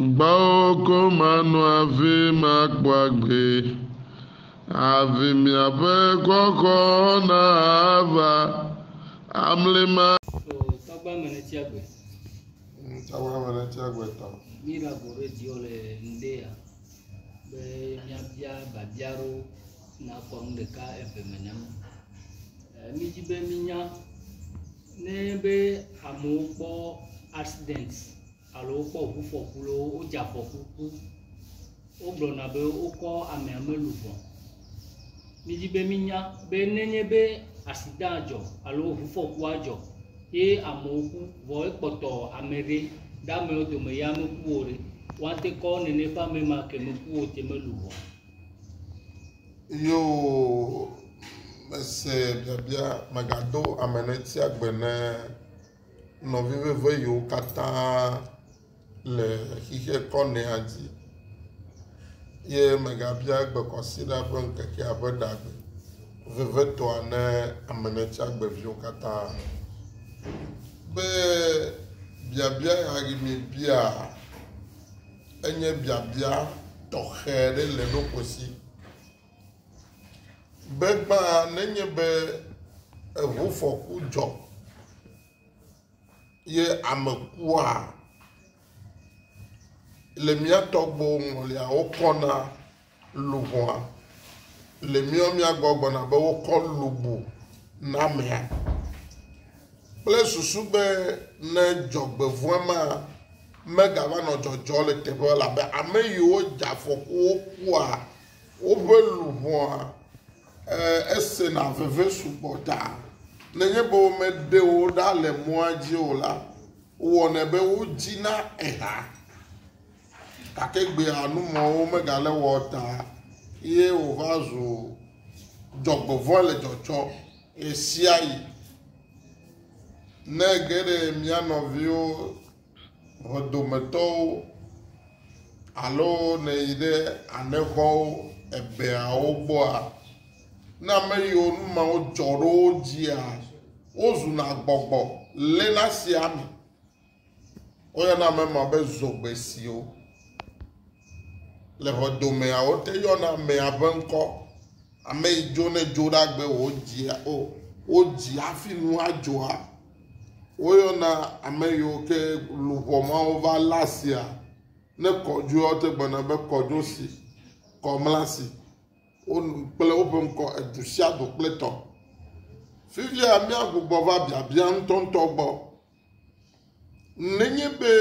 Gbao manu avi makbagbe avi miabe koko na ava amlema. So tagba menetiagbe. Tagba menetiagbe ta. Mira gore diole ndea. Be miabia babiaro na kwa ndeka efemenam. Miji be minya ne be amopo accidents. Alo ko fufokulo o jafokuku o blona be o ko ame ameluvo miji be minya be nenye be accident ajo alo fufoku ajo e amoku vo epoto amere da me o do me ya me kuore wante ko nene pa me ma ke me ku o te meluvo Yo mese bia magado ameneti agbene no vive yo kata le hihe kone aji ye megabia gbe consider bon keke abodagbe vive to ane amenecha gbe vio kata be bia ya mi bia enye bia to here le no kosi be gba nenye be ewu foku jo ye amekua le mia togbo ngolia okona lubwa le mia gogbo na be okon lubu na mea ple susu be ne jogbe vuema mega va no jojo le tebe la be ameyo jafoku okua obe lubwa ese na veve supporta nenye bo me de o da le moaji o la wo ne be wo jina eha kakegbe anu mo o me ga le wota ye o vazo jogbo vole jocho esiai ne gere mia novio rodometo alo ne ide aneho ebe a ogboa na me yo nu ma o joro jia ozu na gbogbo le na si ami oya na me ma be zogbe si o le rodome a o te yo na me abenko ame ijo ne jora gbe o jia o jia finu ajoa oyo na ame yo ke lupo ma o va lasia ne koju o te gbona be koju si komlasi on pele open ko edusia do pleto fivi ami agugbo va bia ntonto gbo nenye be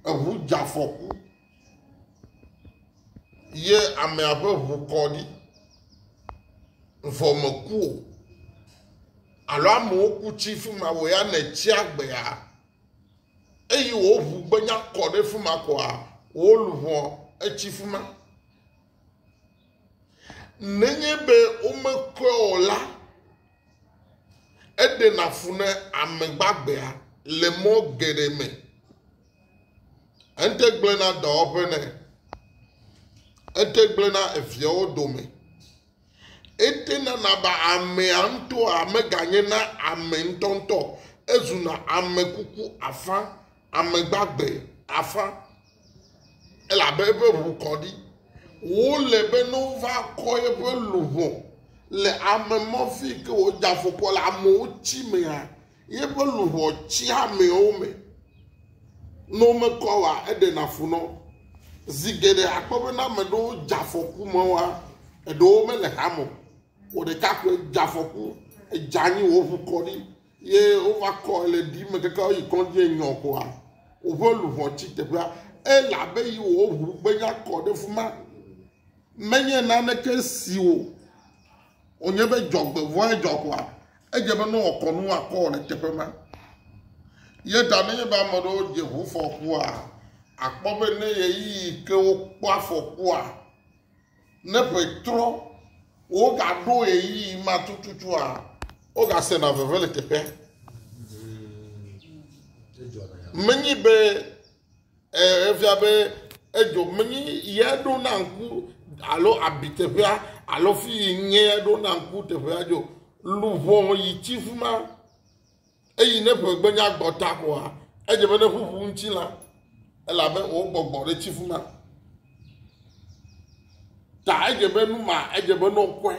ehu jafoku ye ame abe hu kodi mfomoku alo amoku chifu ma wo ya na chi agbe ya eyi wo hu gbenya kode fuma kwa wo luho echifu ma nenye be umekwe ola ede na fune amegbagbe ya le mo gereme ente gblena do opene ente gblena efie odome ete na ba ame anto ameganye na ame ntonto ezuna ame kuku afa amegbagbe afa ela bebe bukodi wo le be no va koye be luho le ame mofi ke o jafoko la mo chi me ya ye be luho chi ame o me no me ko wa ede na funo zigede akpobe na me do jafoku mo wa edo me le hamo o de ka ko jafoku e jani wo fu kodi ye o va ko le di me ke ka yi kon je nyon ko a o be luho chi te bra e la be yi wo hu gbe nya ko de fuma menye na ne ke siwo onye be jogbe voe jogwa ejebe no okonu akọ le tepema ye da ne ba modo je hu foku a akpobe ne ye yi ke o pa foku a ne petro o ga do ye yi ma tututu a o ga se na veve le tepe menyi be evia be ejo menyi ye do na nku alo abitebia alo fi nye do na nku tebia jo luvo yi chifuma eyi ne pe gbenya gbota ko a ejebe ne fufu nchila elabe wo gbɔgbɔ ɖe tsi fuma ta edze be nu ma edze be no kɔe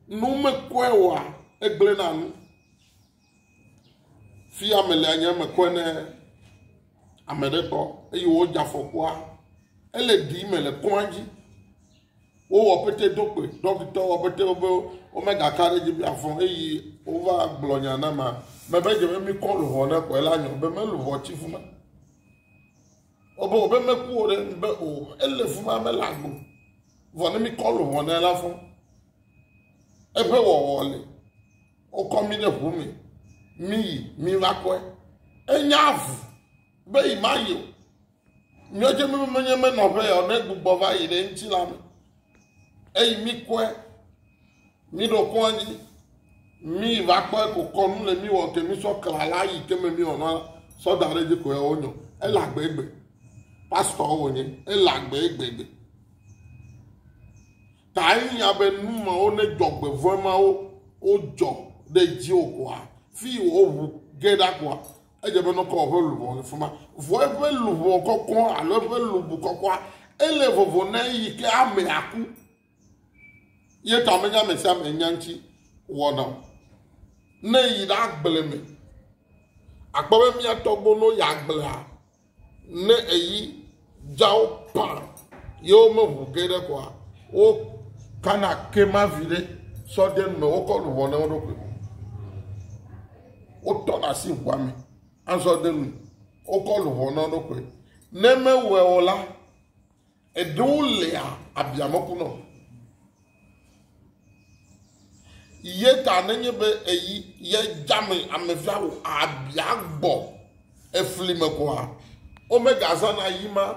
nu me kɔe oa egble na nu fi ame le anye me kɔe ne ame ɖe tɔ eye wo dze afɔkua ele di me le kɔa dzi wo wɔ pete do kpe dɔkita wɔ pete wobe wo me gaka ɖe dzi bi afɔ eye wova gblɔ nya na ma me be dze be mi kɔ luʋɔ ne kɔe la nyɔ be me luʋɔ tsi fuma obe me ku wo ɖe be o ele fuma me la gbo vɔ ne mi kɔ luʋɔ ne la fɔ eƒe wɔwɔ le wokɔ mi ɖe ʋu me mi yi mi va kɔe enya avu be yi ma yi o nyɔdze mi menye me nɔƒe ya ne gbugbɔ va yi ɖe ŋuti la me eyi mi kɔe mi ɖo kɔa dzi mi va kɔe ko kɔnu le mi wɔ ke mi sɔ kla la yi ke me mi wɔ na sɔ da ɖe dzi ko ya wo nyɔ ele agbegbe pastor wo nye ele agbegbe ta yi nya be nu mawo ne dzɔgbevɔ mawo wo dzɔ ɖe dzi o koa fi wo ʋu ge ɖa koa edze be nɔkɔ woƒe luʋɔ le fuma vɔ eƒe luʋɔ kɔkɔ alo eƒe lubu kɔkɔa ele vovo ne yi ke ame aku ye ta me nya me sia me nya ŋuti wɔna ne yi ɖe agble me akpɔ be mía tɔgbo no ya agblea ne eyi dzawo pa ye wo me ʋu ge ɖe koa wo kana kema vi ɖe sɔde me wokɔ luʋɔ ne wo ɖokui wotɔ ɖe asi ʋua me azɔde nu wokɔ luʋɔ ne wo ɖokui ne mewɔe o la eɖewo lea abiamekunɔ ye ta nenye be eyi ye dzame amefia wo abia gbɔ efli me koa o me gazana yi ma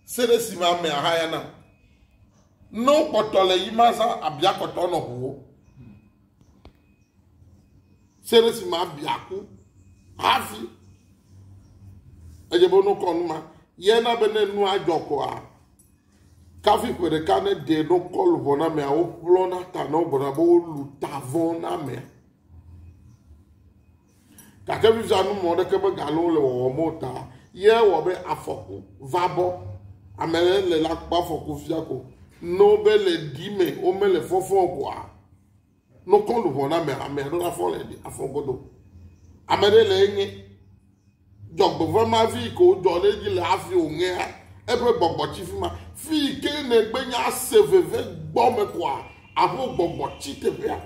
se ɖe si me ame ahaya na no kpɔtɔ le yi ma za abia kɔtɔ nɔ ʋuwo se ɖe si me abia ku hafi edze be no kɔ nu ma ye na be ne nu adzɔ koa kafi ƒe ɖeka ne ɖe no kɔ luʋɔ na mea wo ƒlɔ na ta na wo gbɔna be wo lu ta vɔ na mea gake fi zã numɔ ɖeke be galo le wɔwɔm o ta ye wɔ be afɔku va bɔ ame le la kpɔ afɔku fia ko no be le di me wo me le fɔfɔ koa no kɔ luʋɔ na mea ame ɖo la fɔ le afɔ godo ame ɖe le enye dzɔgbevɔ ma vi ko dzɔ ɖe dzi le hafi o ŋea eƒe gbɔgbɔ tsi fi ma fi ke ne gbe nya se veve gbɔ me koa aƒe gbɔgbɔ tsi teƒea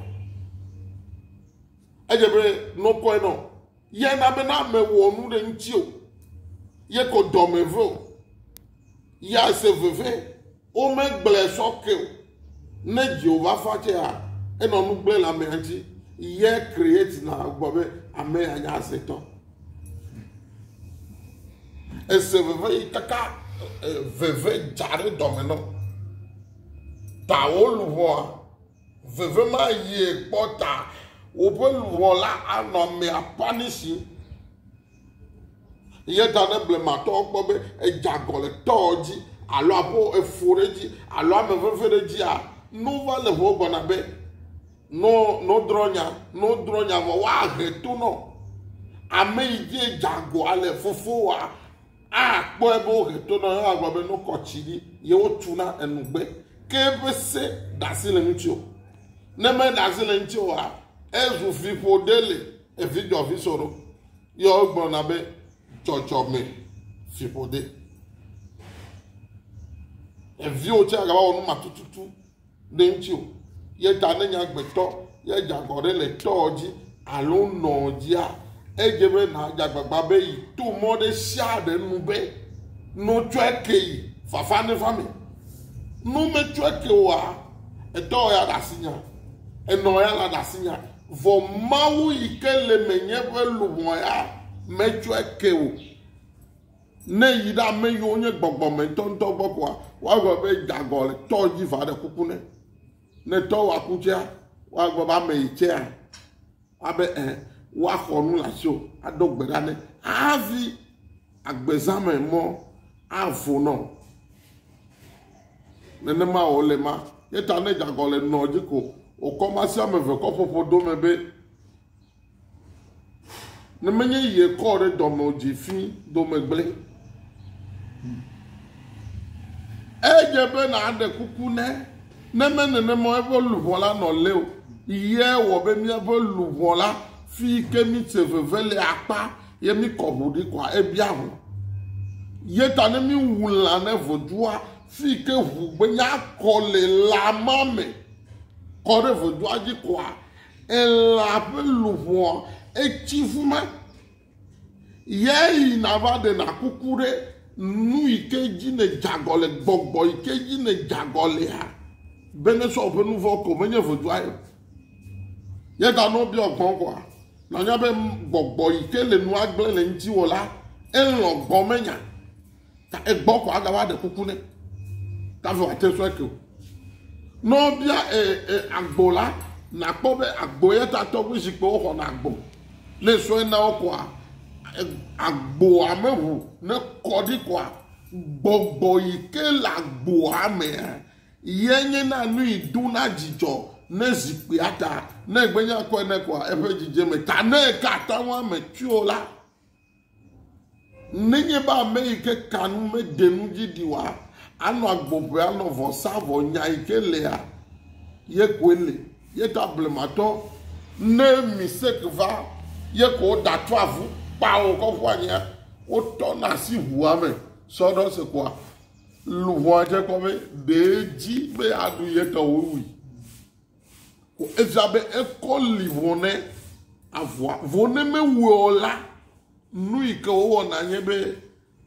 edze be nokɔe nɔ ye na be na ame wɔ nu ɖe ŋuti o ye ko dɔme ve o ya se veve wo me gblẽ sɔ ke o ne dziwo va fa tsea enɔ nu gblẽ le amea ŋuti ye create na gbɔ be ame ya nya asetɔ ese veve yi kaka veve dza ɖe dɔme nɔ ta wo luʋɔa veve ma yi kpɔ ta woƒe luʋɔ la anɔ amea panisi ye ta ne blematɔwo kpɔ be edzagɔ le tɔwo dzi alo aƒo efo ɖe dzi alo ame veve ɖe dzia nu va le ʋuwo gbɔna be no drɔ nya vɔ woahe to nɔ ame yi dzi dzagɔa le fofoa akpɔ ebe wo he to nɔ ye agblɔ be no kɔ tsi ɖi ye wotu na enugbe ke eƒe se ɖasi le ŋuti o ne me ɖasi le ŋuti oa ezu fiƒo ɖe le evi dzɔvi soro ye wogblɔna be dzɔdzɔme fiƒo ɖe eviwo tse agaba wɔ nu ma tututu ɖe ŋuti o ye ta ne nyagbetɔ ye dzagɔ ɖe le tɔwo dzi alo nɔ dzia edze be na dzagbagba be yi to mɔ ɖe sia ɖe nu be no tsɔe ke yi fafa ne fa me nu me tsɔe ke oa etɔ ya ɖe asi nya enɔ ya la ɖe asi nya vɔ mawu yi ke le menye ƒe luʋɔ ya me tsɔe ke o ne yi ɖe ame yiwo nye gbɔgbɔme ŋutɔŋutɔ gbɔ koa woagblɔ be dzagɔ le tɔ dzi va ɖe kuku ne tɔ wa ku tsea woagblɔ be ame yi tsea abe woaxɔ nu le asi o aɖo gbe ɖa ne hafi agbezãme mɔ avo nɔ nenema wòle ma ye ta ne dzagɔ le nɔ dzi ko wòkɔ ma si ame eve kɔ ƒoƒo dome be ne menye yie kɔ ɖe dɔme o dzi fi dome gblẽ Ejebe na ade kuku ne mene mo ebo luvola no leo iye wo be mi ebo luvola fi ke mi tsevevele apa ye mi kobudi kwa ebia ho ye tane mi wula ne vodua fi ke hu gbenya kole la mame kore vodua ji kwa ela pe luvo echifuma ye na vade na kukure nu ikeji ne jagole gbogbo ikeji ne jagole ha bene so pe nu voko menye vodua ye ta no bi ogbon kwa na nya be gbogbo ikele nu agbele nti wola enlo gbon menya ta egbo kwa aga wa de kukune ta fo ateso eke no bia agbola na po be agbo ye ta to bi sipo ho na agbo le so na okwa agbo amehu ne kodi kwa gbogbo ikele agbo ame yenye na nu iduna jijo ne zikpe ata ne gbenya ko ne kwa efe jije me ta ne ka ta wa me tuola nenye ba me ike kanu me denu jidiwa ano agbobo ano vosa vo nya ike le a ye kwele ye tablemato ne misek va ye ko da twavu pa o ko fu anya o to na si huwa me so do se kwa lu vo je ko me deji be adu ye ka owi ko ezabe e ko livone avwa vone me wola nu ike o na nyebe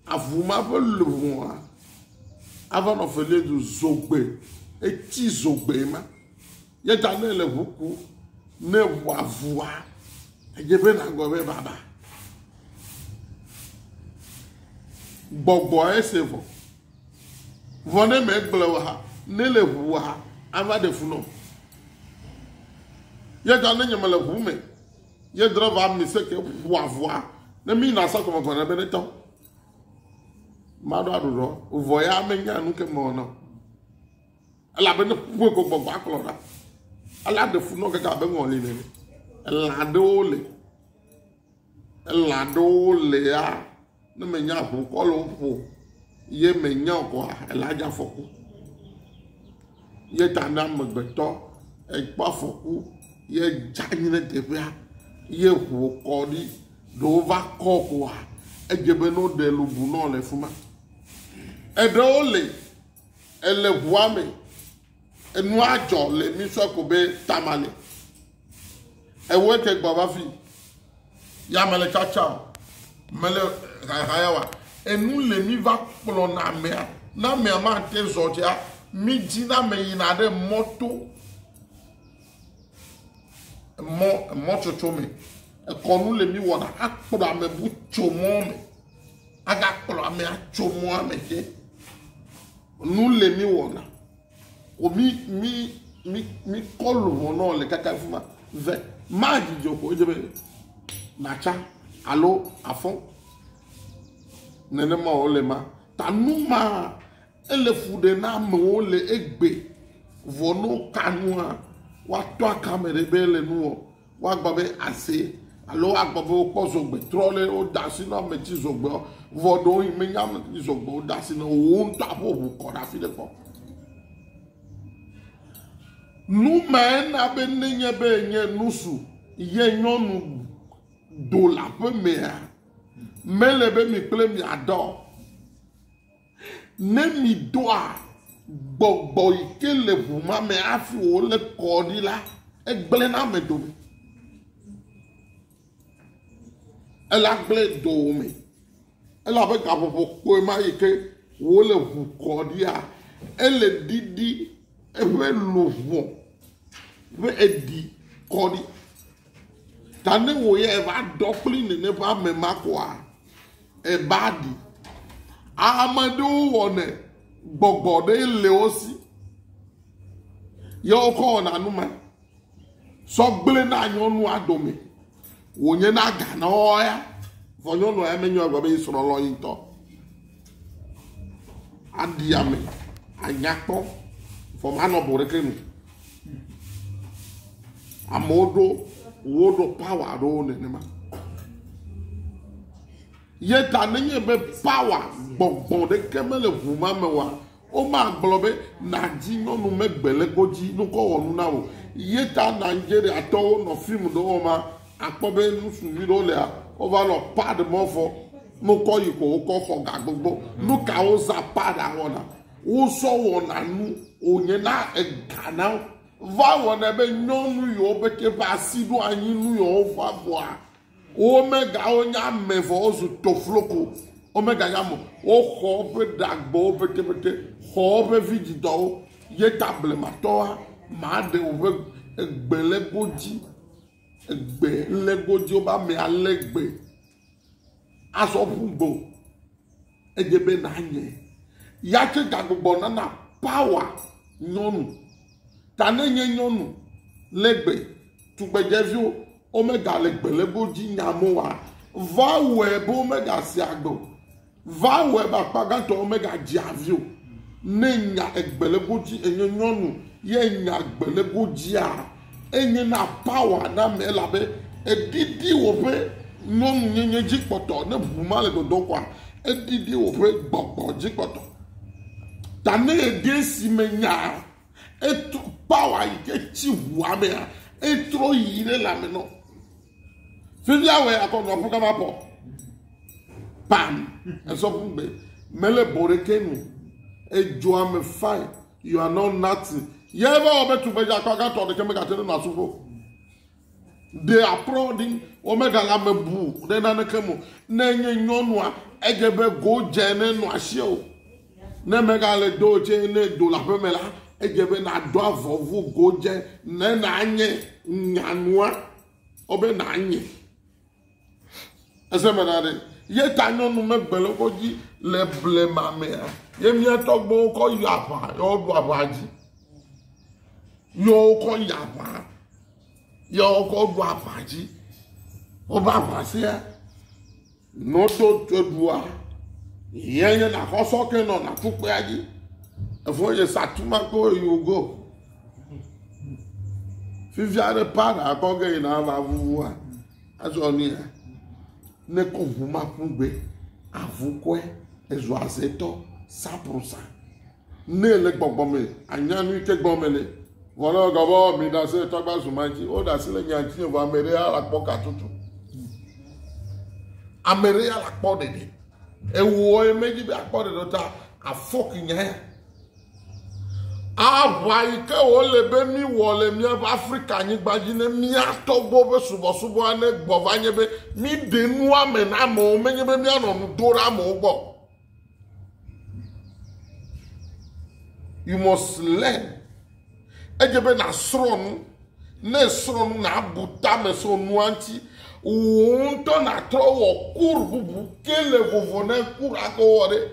avuma be luvwa avant no fele du zogbe e ti zogbe ma ye ta ne le huku ne wavua ejebe na gobe baba gbogbo esevo vone me gblewa ha ne le huwa ha ava de funo ye ta ne nyemele hume ye drova mi se ke wavua ne mi na sa ko mo na beneto mado aduro voya menya nu ke mo no ala be ne pu ko gbogbo aklora ala de funo ke ka be won le ne la dole ya ne menya hu ko lo pu ye menya ko ala ja foku ye tanda megbeto e pa foku ye janyine tebia ye hu ko di do va ko ko e jebe no de lubu no le fuma e dole ele huame enu ajo le mi so ko be tamale e wete gbaba fi ya mele chacha mele hayawa enu le mi va plo na me ma te zotia mi dina me ina de moto chochome e konu le mi wona akpro ame bu chomo me aga kpro ame chomo ame ke nu le mi wona o mi kolu wono le kaka fuma ve ma jijoko ejebe nacha alo afon nene ma ole ma tanuma ele fude na me ole egbe vono kanua wa to akamere bele nu wa gbabe ase alo agbabe o pozogbe trole o dasi na me ti zogbe vodo me nyam ti zogbe o dasi na o nta po bu ko da fi le po nu me na be nenye be nye nusu ye nyonu do la pe me le be mi ple mi ado ne mi doa gbogbo ikele vuma me afi o le kodi la egble na me do ela gble do me ela be ka popo ko ma ike wo le vu kodi a ele didi e be lovo be edi kodi tane wo ye va dokli ne ba me makwa e badi amadu wone gbogbo de le osi yo ko na numa so gble na nyonu adome wonye na ga na oya fonyo no emenyo agba isoro lo yinto adiame anyapo from anobore kenu amodo wodo power do ne ma Yeta nenye be power gbogbo de keme le vuma me wa. O ma gblobe na di no nu me gbele goji nu ko wonu na o. Yeta Nigeria to no film do o ma akpobe nu suvi do le a. O va lo pad mo fo. No ko yi ko ho ga gbogbo. Nu ka o za pad a wona. O so wona nu onye na egana. Va wona be nyonu yo be ke va sidu anyi nu yo fa boa. Omega onya mevo ozu tofloko omega yamo o khobe dagbo bete khobe vidido ye table matoa ma de obe egbele goji egbe le goji oba me alegbe aso fugbo ejebe na anye ya che dagbo na power nyonu tanenye nyonu legbe tugbejevio omega le gbeleboji nyamoa va webo omega si agbo va weba pagato omega jiavio nenya egbeleboji enye nyonu ye nya gbeleboji a enye na power na melabe edidi wope nyonu nyenye jikpoto ne buma le dodo kwa edidi wope gbogbo jikpoto tane egesi menya etu power ike chi wame a etro yire la meno Fivia we akono fuka mapo. Pam. Eso fungbe. Mele borekenu. Ejo am fine. You are not nothing. You ever obe to beja kwaka to de kemeka tene na sufo. They are prodding omega la mebu. De na nekemu. Nenye nyonu a ejebe go jene no ahio. Ne mega le doje ne do la pemela. Ejebe na do avovu go je ne na anye nyanwa. Obe na anye. Esemenade ye tanyo nu megbele koji le blema mea ye mi etogbo ko yapa yo do abaji yo ko yapa yo ko do abaji o ba pasia no to todua ye na ko so ke no na tupe aji efo ye satuma ko yugo fiviare para ko ge na ba vuwa aso ni ne konvuma kungbe avukwe ezo azeto 100% ne le gbogbome anyanu ike gbomele wona gabo mi da se togba sumanji o da sile nyanti o amere ala poka tutu amere ala podede ewo emeji be apodede ta afok nya ava ike o le be mi wole mi Africa nyi gbaji ne mi atogbo be subo ane gbovanye be mi denu ame na mo menye be mi anonu dora mo gbo. You must learn. Ejebe na sronu ne sronu na abuta me so nuanti unto na trowo kurbubu kele vovone kurako ore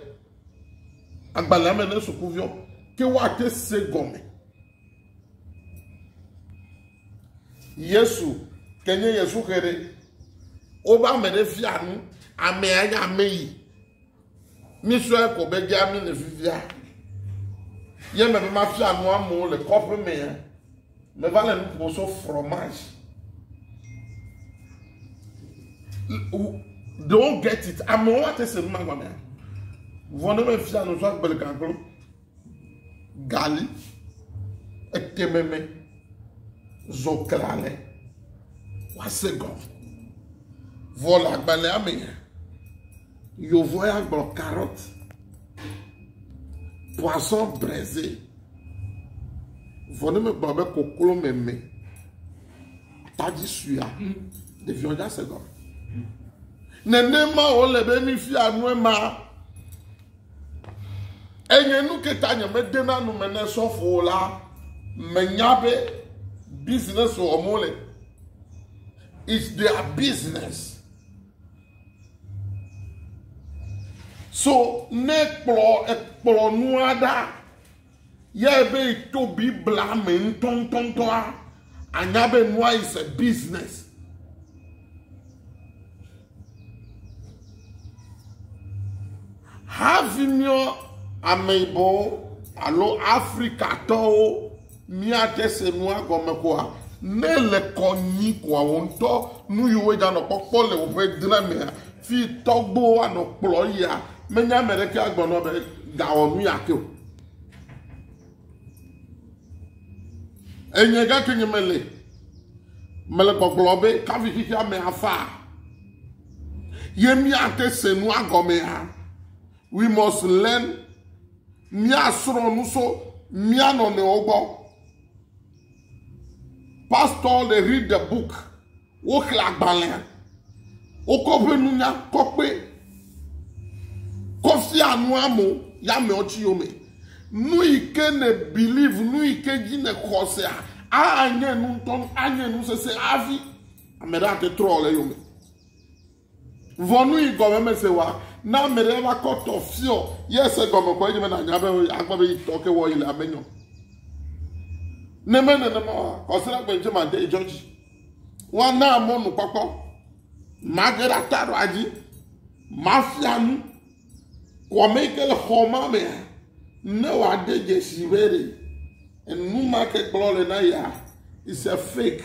agbalame ne sukuvio ke wa te segome Yesu kenye Yesu kere oba mere fianu ame anya meyi mi so e ko be ja mi ne fifia ye me ma fianu amu le couple me vale no so fromage don't get it amo wa te se ma me vono me fianu so agbele kanklo gali etememe zokrale wasego vola gbale ame yo voya gbo carotte poisson braisé vono me gbo be kokolo meme taji suya de vianda sego nenema o le be mi fi anu e ma enye nu ketanya me dena nu mene sofo la menyabe business o mole it's their business so ne ekplo nu ada ye be to bi blame ton anyabe nu is a business having your amebo alo Africa to mi atese nu agomeko a ne le konyi ko awon to nu yuwe ja no popo le o fe dinamia fi togbo ano kplo ya menya mereke agbono be gawo mi ake o enye ga kenye mele gboglobe ka fi fi ame afa yemi ake senu agome ha we must learn mi asoro nu so mi ano ne ogbo pastor they read the book wo kla gbanle o ko pe nunya ko pe ko fi anu amu ya me ochi yo me nu ike ne believe nu ike ji ne kose a anye nu ton anye nu se avi amera te troll yo me vonu igo me se wa na mere ba ko to fio yes go me ko je me na nya be agba be to ke wo ile amenyo neme kosira gbenje ma de George wa na mo nu popo magera taro aji mafianu ko mekel homa me ne wa de je sibere enu market glory na ya is a fake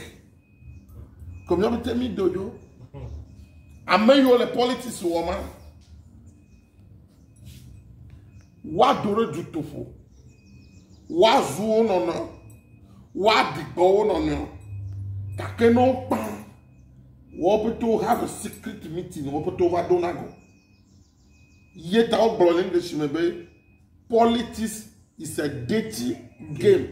comme yo te mi dojo ameyo le politics woman wa dore du tofo wa zuo no what the go on no kakeno pa wo to have a secret meeting wo to wa donago yeta o bro English mebe politics is a dirty game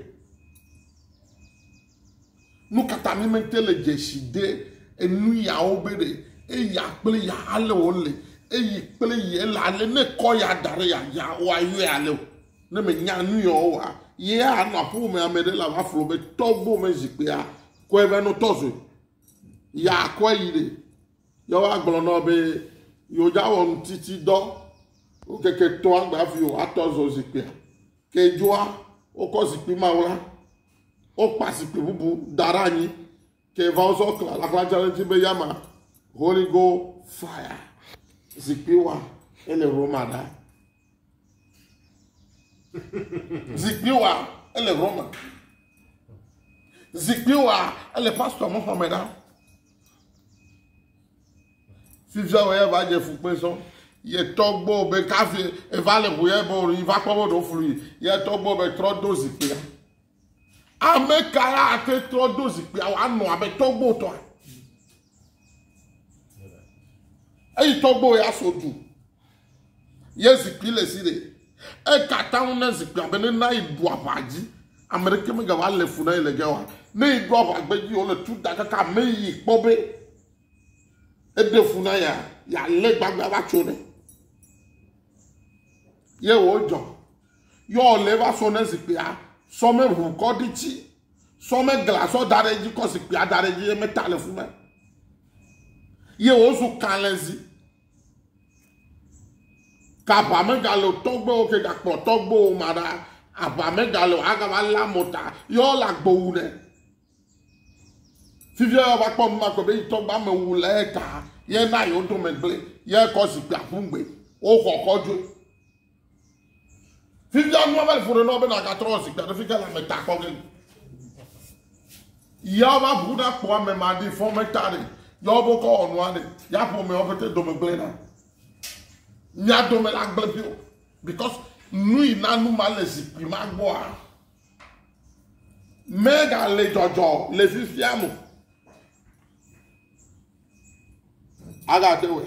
nu kata mi mentele jeshide enu ya obere e ya ple ya ale ole e yi ple ye la le ne ko ya dare ya wa yu ale ne me nya nu yo wa ye ana pu me amede la wa flo be togbo me jipea ko ebe no tozo ya ko yire yo wa gbolo no be yo ja won titi do o keke to agba fi o atozo jipea ke joa o ko sipi mawla o pasipi bubu darani ke va ozo kla la kla challenge be yama Holy Go fire zipiwa ele romada Zikbiwa, elle est Roma. Zikbiwa, elle est pasteur Mohamed. Si vous avez un fou, il est togbo, be café, et va le bouiller, il va pas de fruits. Il est togbo, be trop de zikbia. Ame kaya ate trop de zikbia, ou ano, abe togbo toi. Et togbo ya sotu. Ye zikbi le sire. E kata una zikwa bene na idu abaji America me ga wale funa ile gawa ne idu abagbeji o le tu daga ka me yi pobe e de funa ya le gbagba ba chone ye ojo yo le va so na zikwa so me hu ko dichi so me glaso dareji ko zikwa dareji e metale funa ye o su kalenzi Kapa megalo togbo ke gakpo togbo mara apa megalo aga wala mota yo la gbo ne Fivio ba pom ma ko be togba me wule ka ye na yo do megle ye ko si gba fungbe o kokojo Fivio no ba fure no be na ka tro si gba fi la meta ko gen ya ba buda po me ma di fo metare yo bo ko onu ade ya po me o fete do megle na Nyadome la gbebio because nui nanu malesi prima gboa mega le jojo le fifiamu aga tewe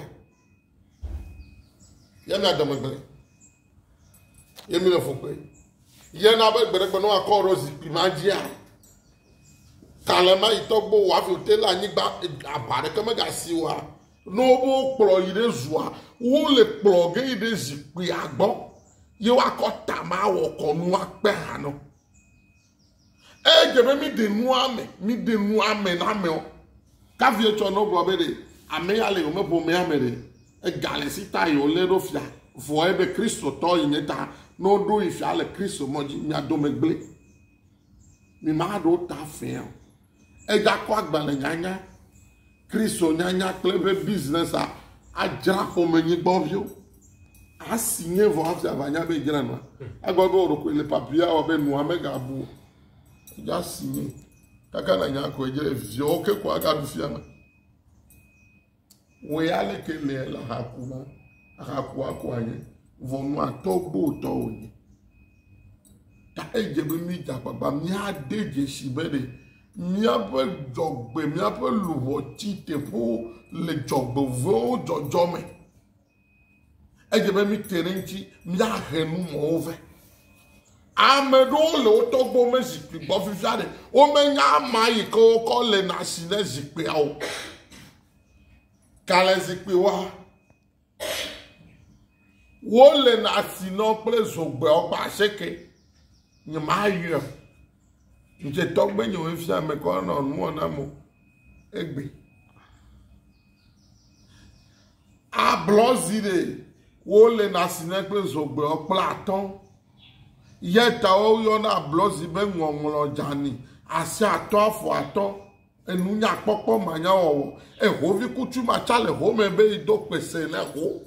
ye na dome gbe ye mi le fokpe ye na be gbe no akoro si prima jia kalema itogbo wa fi tela nyigba abare ke mega siwa no bo kplo ire zua wo le kplo ge ide zikwi agbo ye wa ko tama wo ko nu ape hanu e je me mi de nu ame na me o ka vie cho no bro be de ame ale o me bo me amere e gale sita yo le ro fia fo e be Kristo to yineta no do ifia le Kristo mo ji mi ado me gble mi ma do ta fe e ja ko agbale nyanya Kristo nyanya klebe business a jra ko menyi gbovio a signé vo afia banya be jra no agbago oroko le papia o be nu amega bu ja signé kaka na nya ko ejere vio ke ko aga du fia na wo ya le ke le la hakuna hakua kwanye vonu atogbo to onye ta ejebe mi japaba mi adeje sibere mi abe jogbe mi abe luwo tite po le jogbe vo jojome ejebe mi terenchi mi ahenu mo ove amedo le otogbo me zikpi gbo fifiade o me nya mai ko le na sine zikpi awo kale zikpi wa wo le na sino ple zogbe ogba seke ni ma yo nje togbe nyo efi ame ko na onu na mo egbe a blozire wo le na sine ple zogbe ogba aton yeta o yo na blozi be nwonwlo jani ase ato afo ato enu nya popo manya owo e ho vi kutu ma chale ho me be do pese le ho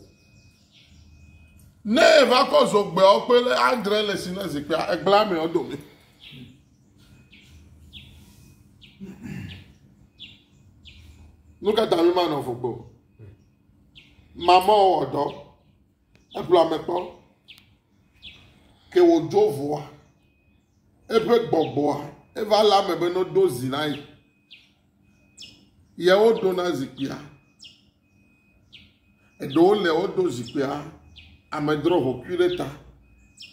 ne va ko zogbe o pele andre le sina zipe egla me odo mi look at the man of ogbo mama odo e bla me po ke wo jovo ebe gbogbo e va la me be no dozi nai ye o do na zipia e do le o do zipia amedro ho kureta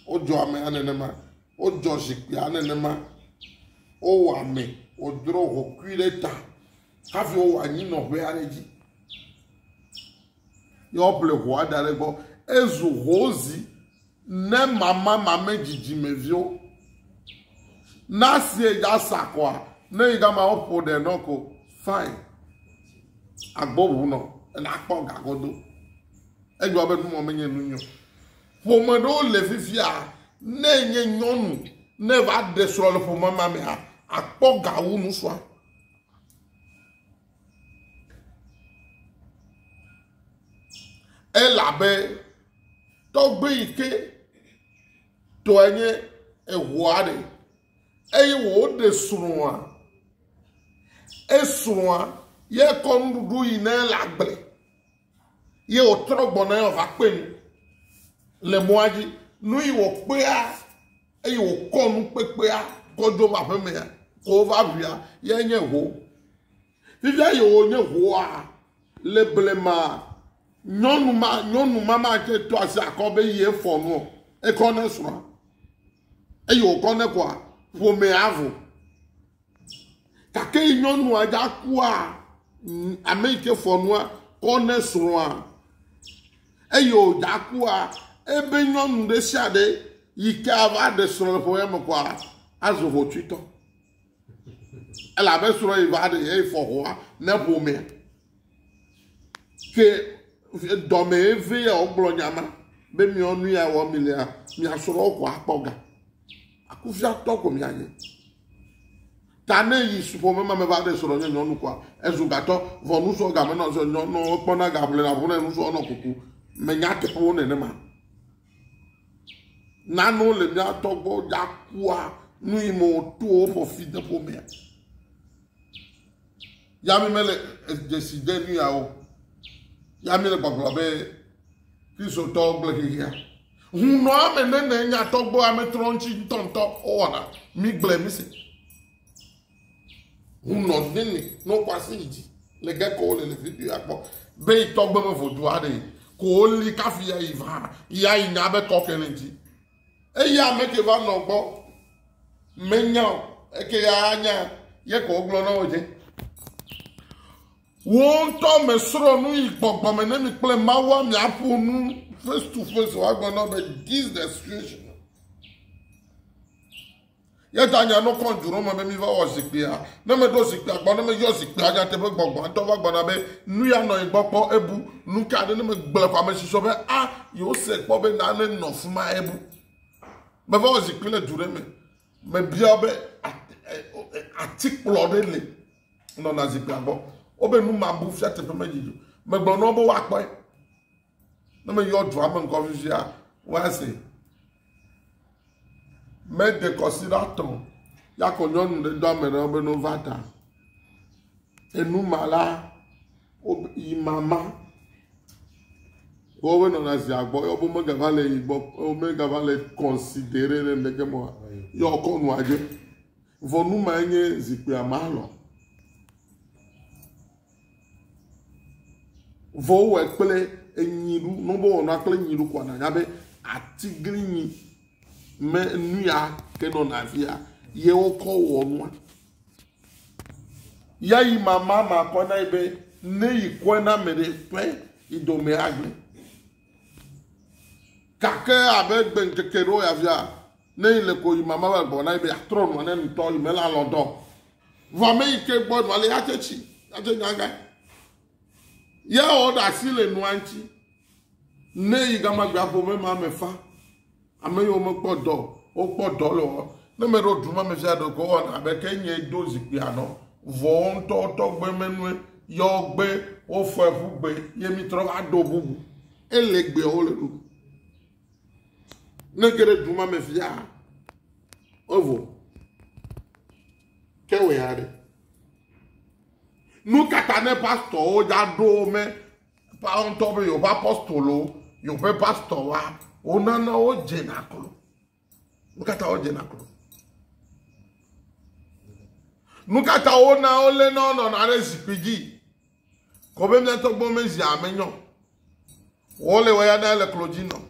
o jo ame anenema o jo zipia anenema o wa me o dro ho kureta hafi o wa ni no be areji yo ple ho adare go ezu hozi ne mama jiji mevio na sie ya sakwa ne iga ma opo de noko fine agbobu no na akpo gagodo egbe obe mu menye nunyo po modo le fifia ne nye nyonu ne va de so le po mama me akpo gawu nu so elabe to gbe ike to enye ehuade eyi wo de sunwa esunwa ye kon dudu ina lagbe ye otrogbo na yo va pe le moaji nu iwo pe a eyi wo kon pepe a kodo ma fe me ko va via ye nye ho vivia ye o nye ho a le blema nyonu mama ke to ase akobe ye fonu e kone sura e yo kone kwa wo me avo kake nyonu aja ku a ameke fonu a kone sura e yo ja ku a ebe nyonu de siade yike ava de sura po em kwa azo ho twito ela be sura ivade e fo ho na po me ke dome eve ya ogbo nyama be mi onu ya wo milia mi asoro ko apoga akufia toko mi anye tane yi supo mama me ba de soro nyo nu kwa ezugato vonu so ga me no so no okpona ga bule na bule nu so no kuku me nya tepo ne ne ma nanu le mi atogbo ja kwa nu imo tu o po fi de po me ya mi mele decide nu ya o ya mi le gbagba be kiso to gble kia huno ame ne nya togbo ame tronchi tonto ona mi gble mi se huno nini no kwasiji le ga ko le video akpo be togbo me fodu ade ko li kafia iva ya inya be ko kenenti e ya me ke va no gbo menya e ke ya anya ye ko glo na oje won to me soro nu igbogbo me na mi ple mawa mi apu nu face to face wa gbo be this the situation ya tanya no konjuro mo mi va o sikpia na me do sikpia gbo na me yo sikpia ja te be gbogbo to va gbo na be nu ya no igbopo ebu nu ka de na me gbele kwa me siso be yo se po be na ne no fuma ebu me va o sikpia dure me bia be atik plode le no na sikpia gbo obe nu ma bu fiate pe mejijo me gbo no bo wa pe na me yo dro am nko fi ya wa se me de consider ton ya ko nyonu de do me no be no vata enu mala imama owe no na si agbo obo mo gava le igbo o me gava le considérer le ndeke mo yo ko nu aje vonu ma nye zikpe amalo vo we pele enyiru no bo na pele nyiru kwa na yabe atigrinyi me nuya ke no na via ye o ko wonu ya imama ma ko na ibe ne ikwena mere pe idome agbe kake abe gben kekero ya via ne ile ko imama wa gbo na ibe atron wa ne nto imela lodo va me ike gbo no ale achechi ache nyanga ya oda sile nuanchi ne igama gba po me ma mefa ame yo me podo o podo lo ne me ro duma me via do ko na be kenye dozi piano vo nto to gbe menu yo gbe o fo efu gbe yemi tro ado bubu elegbe o le lu ne gere duma me via ovo kewe yare nu katane pastor o ja do me pa on to be yo ba apostolo yo be pastor wa onana o jenakolo nu kata o jenakolo nu kata ona o le no no na resipiji ko be mi to gbo mezi amenyo wo le wa ya na le clojino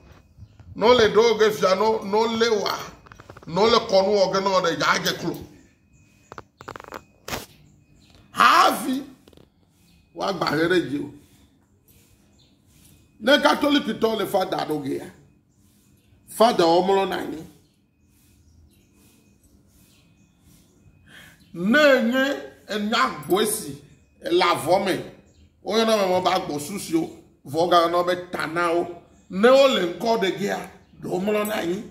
no le doge fiano no le wa no le konu oge no de jage klo hafi wa gba here ji o ne catholic to le father doge ya father omolo nani nenye enya gbosi la vome o yana mo ba gbo susio voga no be tanao ne o le nko de gea do omolo nani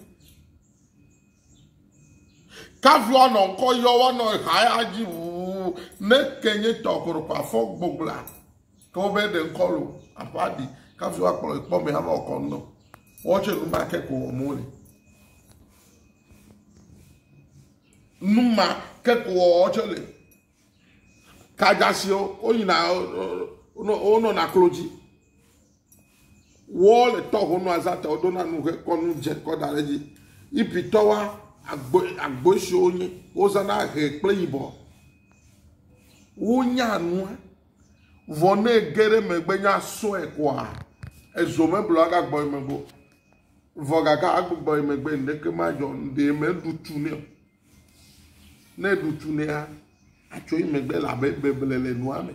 kavlo no nko yo wa no ha aji wu ne kenye tokoro kwa fo gbogla ko be de nko lo apadi kavlo akpolo ipo me ha mo kon no wo che lu ma ke ko mo le numa ke ko wo che le kajasio oyina ono na kloji wo le to hono azata odona nu ke konu je ko dareji ipitowa agboshi onye ozana he pleibo wonya anu vone gere megbenya so ekwa ezome bloga gbo imegbo voga ka agbogbo imegbe ndeke majo nde medu tune ne du tune ha acho imegbe la bebelele nuame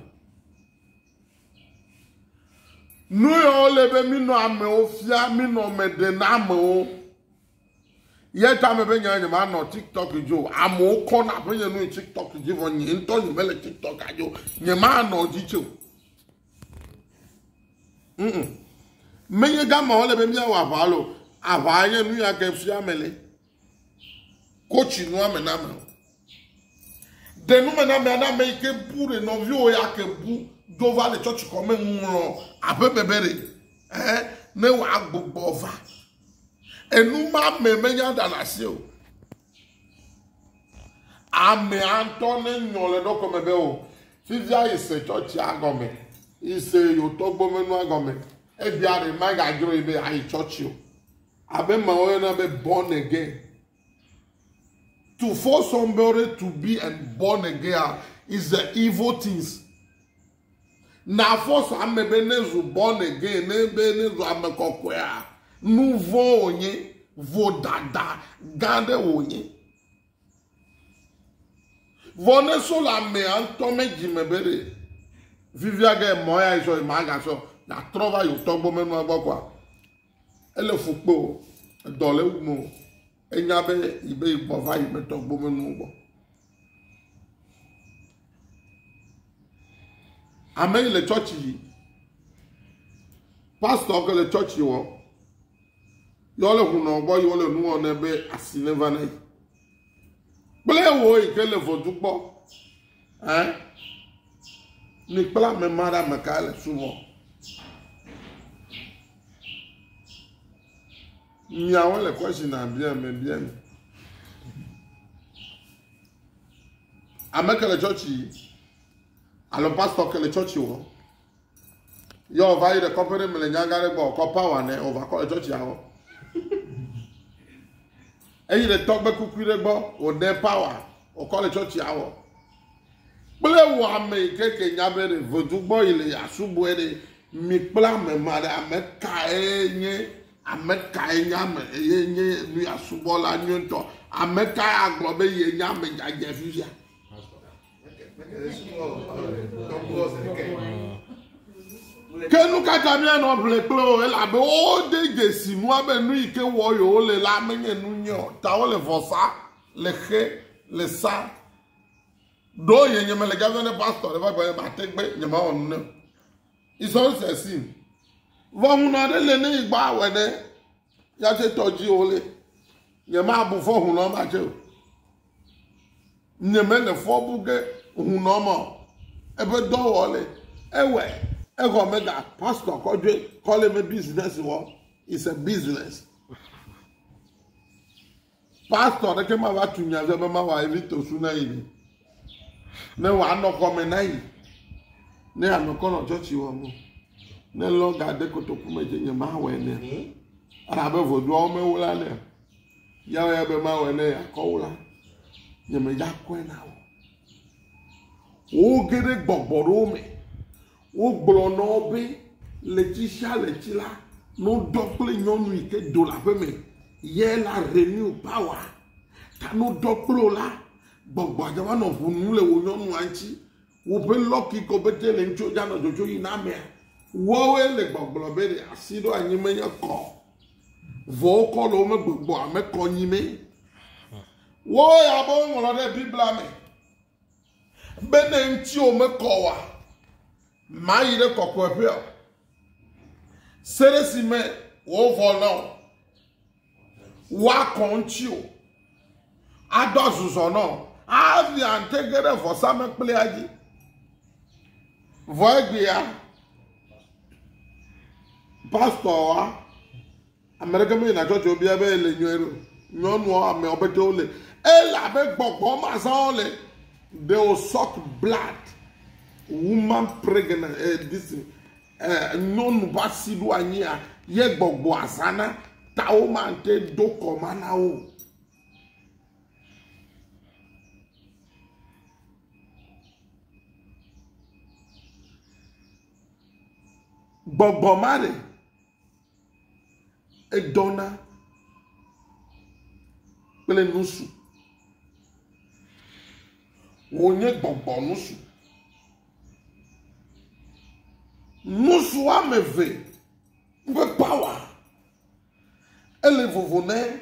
nu yo lebe mino ame ofia mino mede na ame o yeta me benya nyama no TikTok jo amo ko na benya no TikTok ji vo nyi nto nyi mele TikTok ajo nyama no jicho menye gama ole be mia wa balo avanye nu ya ke fia mele coach nu amena ma de nu mena me na me ke bure no vi o ya ke bu do va le church come nro abebebere ne wa gbogbo ova enuma memenya danase o ame antone nyole do ko mebe o fizia ise church agome ise yo to gbo menu agome e biare maga gro ibe ai church o abe ma o na be born again to force somebody to be and born again is the evil things na force amebe nezu born again nebe nezu amekokwea nouveau onye vo dada gande onye vone so la me antome jimebere vivia ge moya iso imaga so na trova yo togbo menu agbakwa ele fukpo dole umo enyabe ibe ibova ibe togbo menu ugbo ame le church yi pastor ke le church yi wo yole huno gbo yole nu ona be asineva na ple wo ikele fodupo ni pla me mara makale souvent mi awon le question na bien ameka le church yi alo pastor ke le church wo Yo va ir de company me le nyangare bo ko power ne over call church yawo. Eyi le togbe kukure gbo o de power o call church yawo. Ble wo ame keke nyabere vodugbo ile asubu ede mi pla me mare ame kaenye ame kaenya me yenye mi asubo la nyonto ame ka aglobe ye nyame jaje fifia. Kenu kata mi no ble klo e la be o de gesi mu abe nu ike wo yo le la menye nu nyo ta o le vosa le he le sa do ye nyeme le gavane pastor le ba ba tegbe nyema onu ne iso se sin wo hu no de le ni igba we de ya se toji o le nyema abu fo hu no ma je o nyeme le fo buge hu no mo ebe do wo le ewe ego mega pastor call him a business wo it's a business pastor de ke ma wa tunya ze ma wa evito suna ile ne wa no come na yi ne anoko no church wo mo ne lo ga de kotoku meje nye ma we ne ara be vodu o me wula ne ya be ma we ne ya ko wula nye me ja ko na wo gere gbogboro me wo gboro no be Letitia letila no double nyonu ike do la pe me ye la renew power ta no double la gbogbo ajawa no funu le wo nyonu anchi wo be lucky ko bete le ncho ja no jojo yi na me wo we le gbogbo be de asido anyime ye ko vo ko lo me gbogbo ame ko nyime wo ya bo ngoro de bibla me be ne nchi o me ko wa ma yi de kokko pe o seresi me wo vo no wa konchi o adozuzo no avi antegere for some play aji vogbia pastor wa america me na church obi abe le nyoero nyonu o ame obeto le e la be gbogbo ma san le they will suck blood woman pregnant this nonu basidu anya ye gbogbo asana ta o ma nte do komana o gbogbo mare e dona pele nusu wonye gbogbo nusu nusu ameve be power ele vovone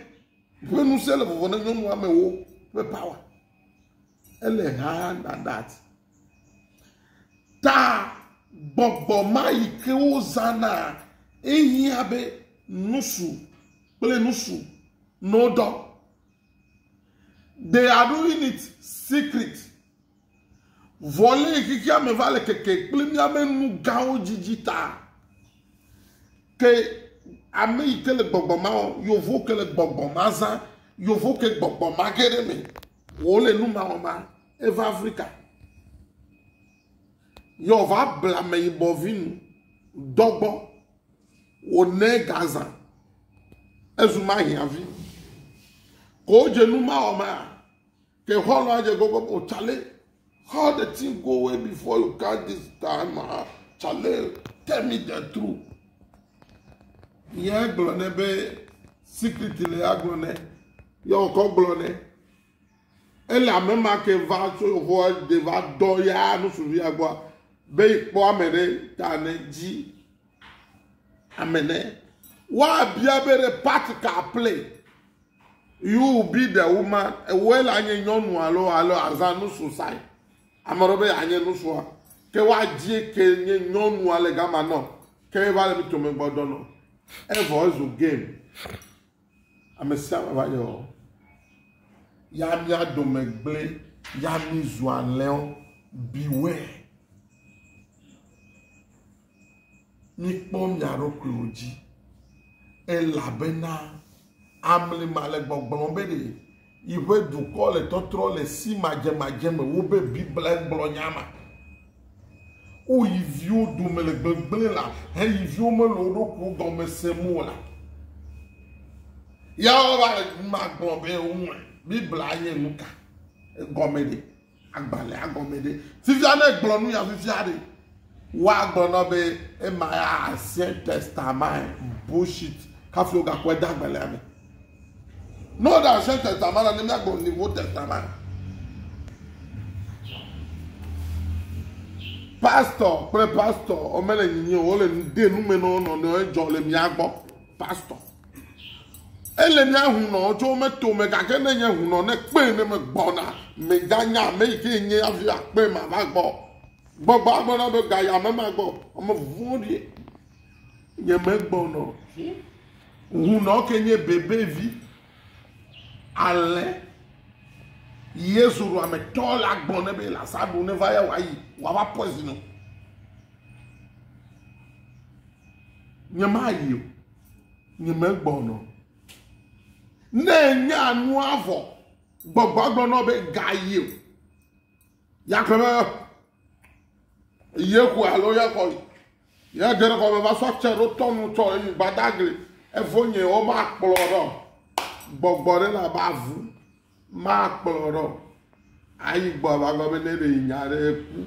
be nusu ele vovone nyonu amewo be power ele hand and that ta gbogbo ma ike ozana eyi abe nusu pele nusu no do they are doing it secret voler kiki ame vale keke pele mi ame nu gao jijita ke ame ike le gbogbo ma yovo ke le gbogbo ma za yovo ke gbogbo ma gere me wo le nu ma ma eva Africa yo va blame ibovinu dogbo one Gaza ezuma hiavi ko je nu ma o ma ke holo aje gogo o chale how the thing go away before you count this time chale tell me the truth ye glone be secretly aglone yo ko glone elle a même que va sur voir de va doya nous souvi agwa be po amene tane ji amene wa bia bere part ka play you be the woman well anye nyonu alo azanu susai amorobe anye no so ke wa die ke nyonu ale gama no ke va le to me gbodo no e voice game amesa ba yo ya mi adomegble ya mi zuan leon beware mi pom yaro kroji e labena amli male gbogbo be de iwe du ko le totro le si maje me wo be bible gblo nyama o ivio do me le gbegble la he ivio me lo do ko do me se mo la ya o ba ma gbon be o mo Bible aye nuka gomede agbale agomede fifia na gbonu ya fifia de wa gbona be e ma Ancient Testament bullshit ka fi o ga ko da agbale ame no da Ancient Testament na me agbon Nouveau Testament pastor pre-pastor o mele yin o le de nu me no ejo le mi agbo pastor ele mi ahun no jo me to me ka ke ne yen hun no ne pe ne me gbona me ganya me ke yin afi ape ma ba gbo gbogbo na be ga ya me ma gbo o mo vodi ye me gbo no hun no ke yen bebe vi ale Yesu ro ame to la gbon be la sabu ne va ya wa yi wa ba poison nyama yi nyama gbon no na nya anu avo gbogbo no be ga yi ya kebe ye ku alo ya ko ya gere ko be ba so chero tonu to yi badagre e fonye o ma ploro gbogbo re na ba vu ma ploro ayi gbo ba go be le nyare ku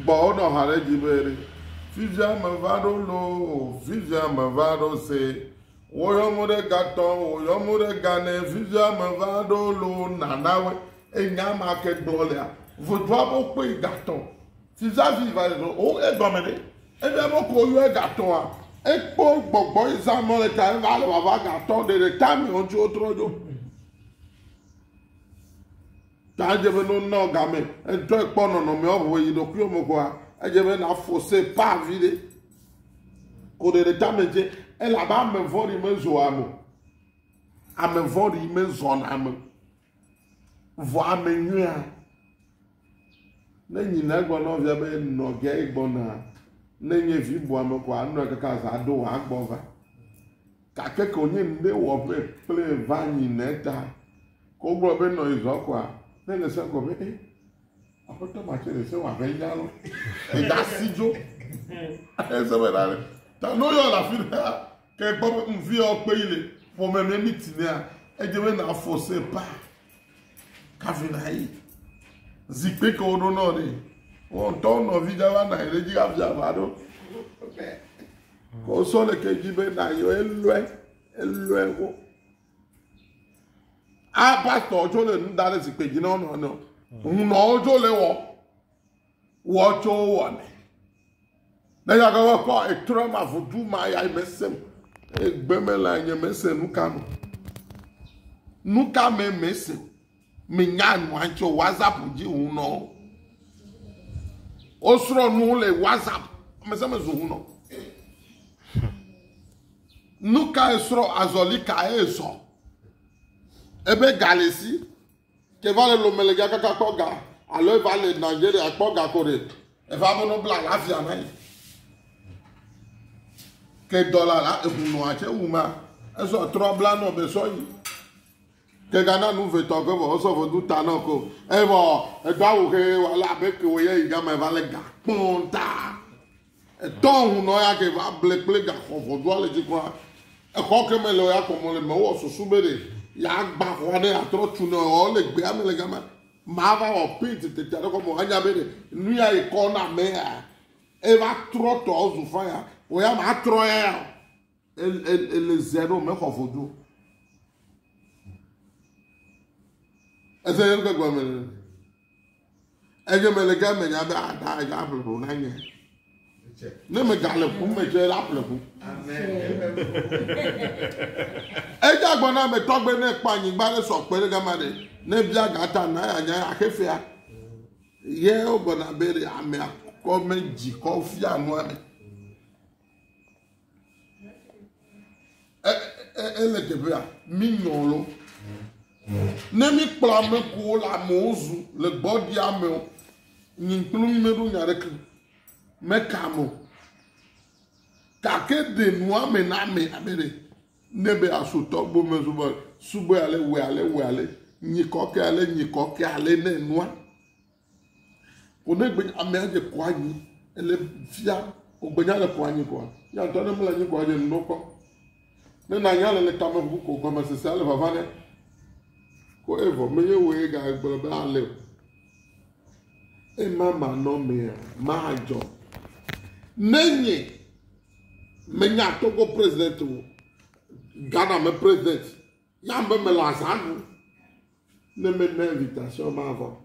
bo no hare jibere fizia me vado lo fizia me vado se oyo mure gaton oyo mure gane fizia me vado lo nanawe enya ma ke dolia vo doa bo pe gaton fizia viva o e domene e be mo ko yo e gaton a Ekpo gbogbo izamo le ta va le baba gaton de tami onju otrojo. Ta je be no game. E do ekpo no me owo yi do ku mo ko a. E je be na fose pa vide. Ko de tami je e la ba me vori me zo amo. A me vori me zo na amo. Vo amenyua. Na nyina gbo no via be no ge igbo na. Nenye vi bo ameko anu kaka za do agbova ka keke onye nde wo pe play vanyi neta ko gbo be no izokwa nene se ko be apoto ma chere se wa be yalo e da sijo e se be dale ta no yo la fi ke gbo mvi o pe ile fo me me mitine a e je be na force pa ka fi na yi zipe ko no no ni on tono vidava na eleji avado ko so le ke jibe na yo elwe ko a pastor jo le ndale si pe jina no no jo le wo cho wo ne na ya ga ko e trauma vudu ma ya mesem e gbeme la nye mesem nuka me mesem me nyanu ancho WhatsApp ji no Osro no le WhatsApp mesema zo no nuka esro azolika eso ebe galesi ke vale lo melega kaka koga alo vale Nigeria koga kore e va mono bla lafia na ke dollar la ehunu ache uma eso trobla no be so yi ke Ghana nous veut encore on se veut tout temps ko e bo e do awo ke wala be ke wo ye ga ma vale ga ponta e ton no ya ke va ble ga fo do ale ji kwa e ko ke me lo ya ko mo le me wo so subere ya gba ko ne atro tu no o le gbe amele ga ma va o pit te te ko mo anya be nu ya e ko na me e va tro to ozu fa ya o ya ma tro ya el zero me ko fo do ese yo ke gwa me ege me le ga me nya be ada ga apple na nya ne me gale ku me je apple ku amen eja gbo na me togbe ne pa yin gba le so pe le ga ma de ne bia ga ta na ya nya akefe a ye o gbo na bere ame ko meji ko fi anu ame ele ke bia mi nyolo ne mi kpla me ko la mozu le gbodi ame o nyinklu me do nyare ke me kamo ka ke de nu ame na me abere ne be asuto gbo me subo ale we ale nyikɔkɛ ale ne nua onegbe amea de kɔ anyi ele fia ogbenya le kɔ anyi kɔa yàtɔ ne mele anyi kɔa de nu kɔ ne na nya le tame ʋu ko gɔme sese ale vava ne ko evɔ me ye wo ye ga gblɔ be ale o ema ma nɔ mea ma dzɔ nenye menya Togo president o Ghana me president ya me le azanu ne me na invitation ma va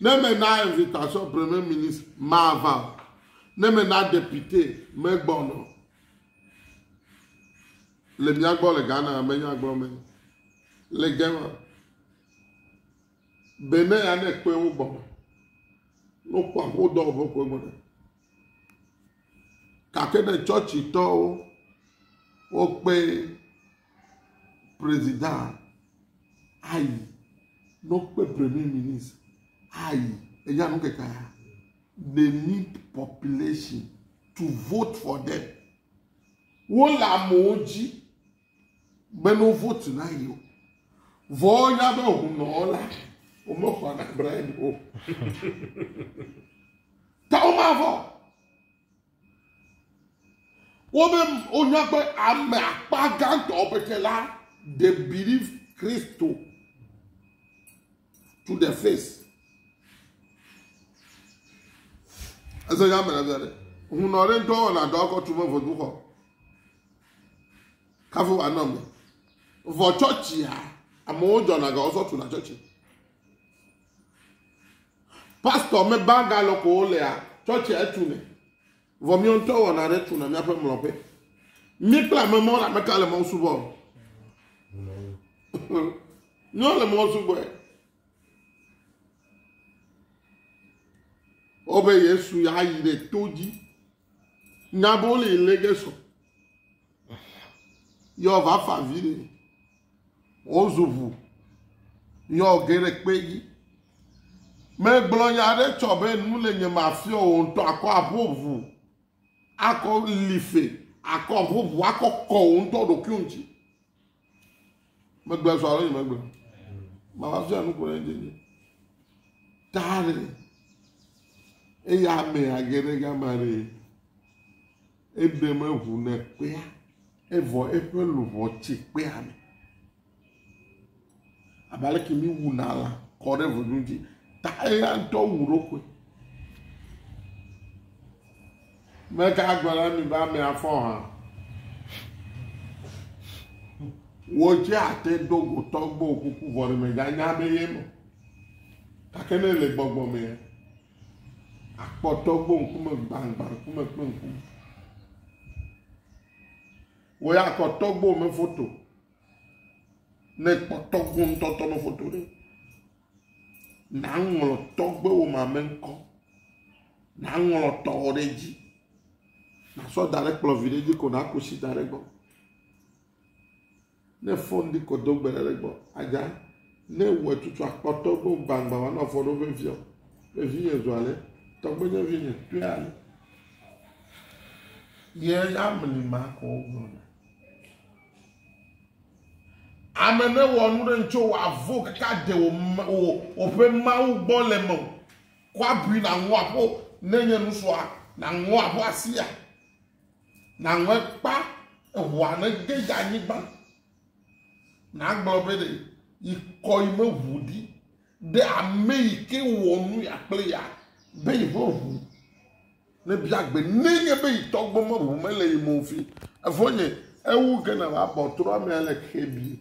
ne me na invitation premier ministre ma va ne me na député me gbɔnɔ le mia gbɔ le Ghana me nya gbɔ me le gema bene ya ne kpe wo gbɔ no kpa wo dɔ wo ko gbɔ kake ne church tɔwo wo pe président ayi no pe premier ministre ayi eya no keka they need population to vote for them wo la moji beno vote na yo vo ya be hu no la o mo kwa na bread o ta o ma vo wo be o nya pe ame apaganto betela they believe Christo to the face asa ya me na zare hu no re ndo na do ko tu mo vodu ko kafu wa no me vo church ya amo jo na ga oso tu na church pastor me banga lo ko le a church e tu ne vo mi on to wa na re tu na mi ape mo pe mi pla me mo na me ka le mo subo no le mo subo obe Yesu ya yire toji na bo le legeso yo va fa vire ozuvu yo gere peyi me gblonya re chobe nu le nye mafia o nto akọ abovu akọ life akọ abovu akọ ko o nto do kyunji me gba so aro me gba ma wa fi anu ko re nje tare e ya me agere ga mare ebe me hu ne pe evo epelu vo chi pe ami abale ki mi wu nala kore vo nji ta ya nto wuro kwe me ka agbara mi ba me afọ ha wo je ate dogo togbo okuku vo me ga nya be ye mo ta kene le gbogbo me akpọtọgbọ nkume gbangba nkume pe nkume wo ya akọtọgbọ me foto ne kpọtọgbọ ntọtọ me foto re na ŋlɔ tɔgbe wo ma me ŋkɔ na ŋlɔ tɔ ɖe dzi na sɔ da ɖe kplɔ vi ɖe dzi ko na kusi da ɖe gbɔ ne fɔn di ko do gbe ɖe gbɔ adza ne wɔ tutu akpɔtɔgbɔ gbangba wa na fɔ ɖo vevia vevi nye zɔ ale tɔgbe nye vi nye tue ale ye ya mli ma ko gblɔ na ame ne wɔ nu ɖe ŋtsi wò avo kaka de woƒe mawu gbɔ le me kɔ abui na ŋu aƒo ne nye nusɔa na ŋu aƒo asia na ŋu ekpa eʋua ne ge dze anyigba na gblɔ be ɖe yi kɔ yi me ʋu ɖi ɖe ame yi ke wɔ nu ya kple ya be yi ƒe ʋu ne bia gbe ne nye be yi tɔgbɔ me ʋu me le yi mo fi efo nye ewu ke na va bɔ trɔ ame le xe bi.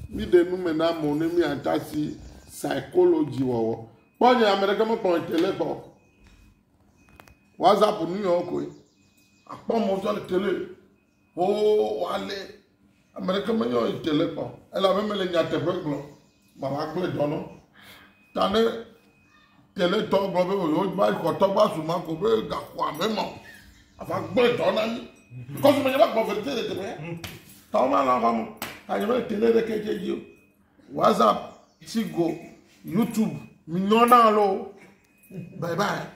Mi de nu me na mo ne mi atasi psychology wo kpɔ nye ame ɖeke me kpɔ tele kpɔ WhatsApp nu yɔ koe akpɔ mo sɔ le tele o wale ame ɖeke me yɔ tele kpɔ elabe me le nyateƒe gblɔ baba gblẽ dɔnɔ ta ne tele tɔ gblɔ be o ba xɔtɔ gba suma ko be gaxɔ ame ma afa gblẽ dɔ na mi kɔsu me nye ba gbɔ verite de teƒe tawo ma la fa mo. Anyame tele de keje dio WhatsApp Tigo YouTube mignona lo bye bye.